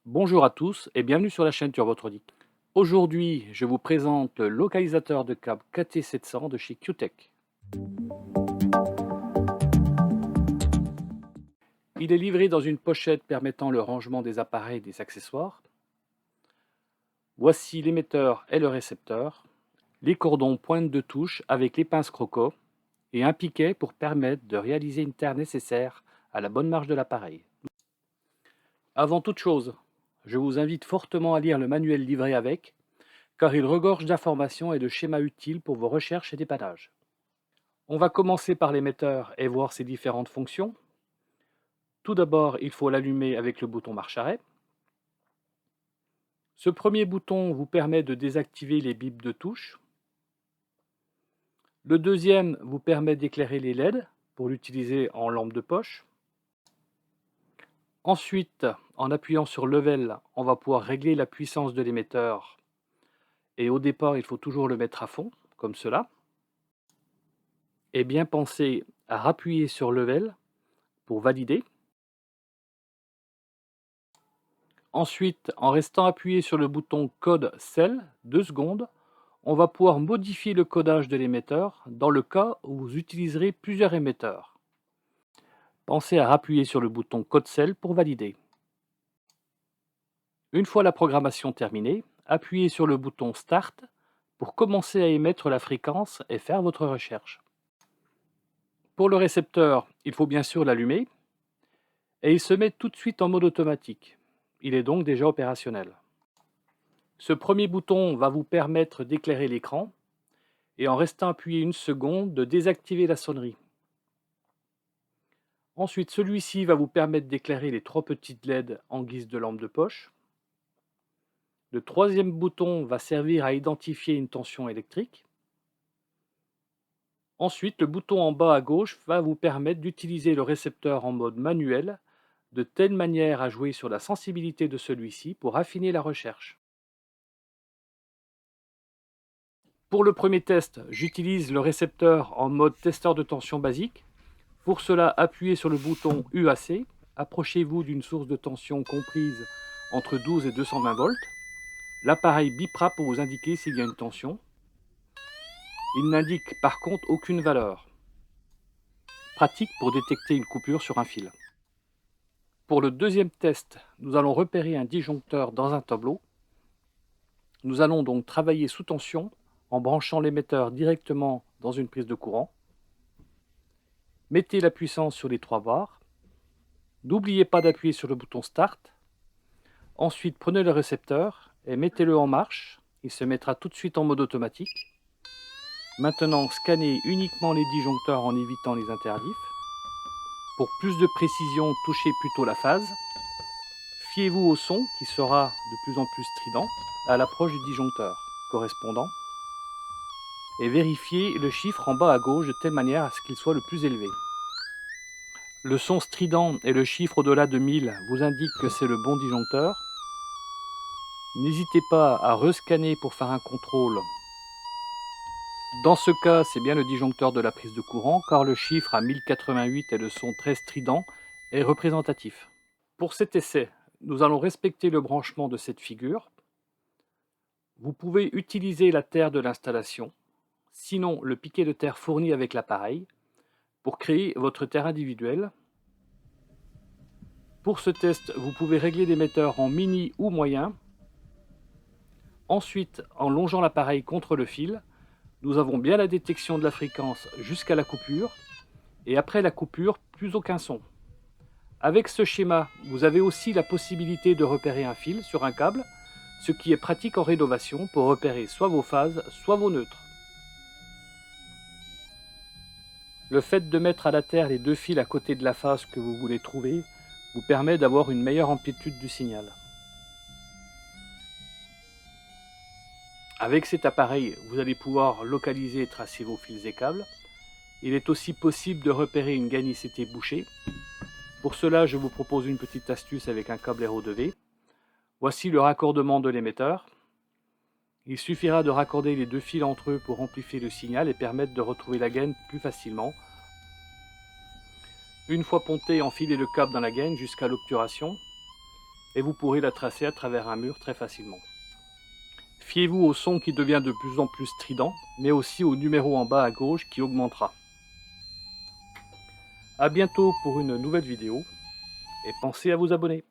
Bonjour à tous et bienvenue sur la chaîne Turbotronic. Aujourd'hui, je vous présente le localisateur de câble KT700 de chez Q-Tech. Il est livré dans une pochette permettant le rangement des appareils et des accessoires. Voici l'émetteur et le récepteur, les cordons pointe de touche avec les pinces croco et un piquet pour permettre de réaliser une terre nécessaire à la bonne marche de l'appareil. Avant toute chose, je vous invite fortement à lire le manuel livré avec, car il regorge d'informations et de schémas utiles pour vos recherches et dépannages. On va commencer par l'émetteur et voir ses différentes fonctions. Tout d'abord, il faut l'allumer avec le bouton marche-arrêt. Ce premier bouton vous permet de désactiver les bips de touche. Le deuxième vous permet d'éclairer les LED pour l'utiliser en lampe de poche. Ensuite, en appuyant sur Level, on va pouvoir régler la puissance de l'émetteur. Et au départ, il faut toujours le mettre à fond, comme cela. Et bien penser à rappuyer sur Level pour valider. Ensuite, en restant appuyé sur le bouton Code Cell 2 secondes, on va pouvoir modifier le codage de l'émetteur dans le cas où vous utiliserez plusieurs émetteurs. Pensez à appuyer sur le bouton Code Cell pour valider. Une fois la programmation terminée, appuyez sur le bouton Start pour commencer à émettre la fréquence et faire votre recherche. Pour le récepteur, il faut bien sûr l'allumer et il se met tout de suite en mode automatique. Il est donc déjà opérationnel. Ce premier bouton va vous permettre d'éclairer l'écran et en restant appuyé une seconde de désactiver la sonnerie. Ensuite, celui-ci va vous permettre d'éclairer les trois petites LED en guise de lampe de poche. Le troisième bouton va servir à identifier une tension électrique. Ensuite, le bouton en bas à gauche va vous permettre d'utiliser le récepteur en mode manuel de telle manière à jouer sur la sensibilité de celui-ci pour affiner la recherche. Pour le premier test, j'utilise le récepteur en mode testeur de tension basique. Pour cela, appuyez sur le bouton UAC, approchez-vous d'une source de tension comprise entre 12 et 220 volts. L'appareil bipera pour vous indiquer s'il y a une tension. Il n'indique par contre aucune valeur. Pratique pour détecter une coupure sur un fil. Pour le deuxième test, nous allons repérer un disjoncteur dans un tableau. Nous allons donc travailler sous tension en branchant l'émetteur directement dans une prise de courant. Mettez la puissance sur les 3 barres. N'oubliez pas d'appuyer sur le bouton Start. Ensuite, prenez le récepteur et mettez-le en marche. Il se mettra tout de suite en mode automatique. Maintenant, scannez uniquement les disjoncteurs en évitant les interdifs. Pour plus de précision, touchez plutôt la phase. Fiez-vous au son qui sera de plus en plus strident à l'approche du disjoncteur correspondant. Et vérifiez le chiffre en bas à gauche de telle manière à ce qu'il soit le plus élevé. Le son strident et le chiffre au-delà de 1000 vous indiquent que c'est le bon disjoncteur. N'hésitez pas à rescanner pour faire un contrôle. Dans ce cas, c'est bien le disjoncteur de la prise de courant, car le chiffre à 1088 et le son très strident est représentatif. Pour cet essai, nous allons respecter le branchement de cette figure. Vous pouvez utiliser la terre de l'installation, sinon le piquet de terre fourni avec l'appareil, pour créer votre terre individuelle. Pour ce test, vous pouvez régler l'émetteur en mini ou moyen. Ensuite, en longeant l'appareil contre le fil, nous avons bien la détection de la fréquence jusqu'à la coupure, et après la coupure, plus aucun son. Avec ce schéma, vous avez aussi la possibilité de repérer un fil sur un câble, ce qui est pratique en rénovation pour repérer soit vos phases, soit vos neutres. Le fait de mettre à la terre les deux fils à côté de la phase que vous voulez trouver vous permet d'avoir une meilleure amplitude du signal. Avec cet appareil, vous allez pouvoir localiser et tracer vos fils et câbles. Il est aussi possible de repérer une gaine ICT bouchée. Pour cela, je vous propose une petite astuce avec un câble RO2V. Voici le raccordement de l'émetteur. Il suffira de raccorder les deux fils entre eux pour amplifier le signal et permettre de retrouver la gaine plus facilement. Une fois ponté, enfilez le câble dans la gaine jusqu'à l'obturation. et vous pourrez la tracer à travers un mur très facilement. Fiez-vous au son qui devient de plus en plus strident, mais aussi au numéro en bas à gauche qui augmentera. A bientôt pour une nouvelle vidéo, et pensez à vous abonner.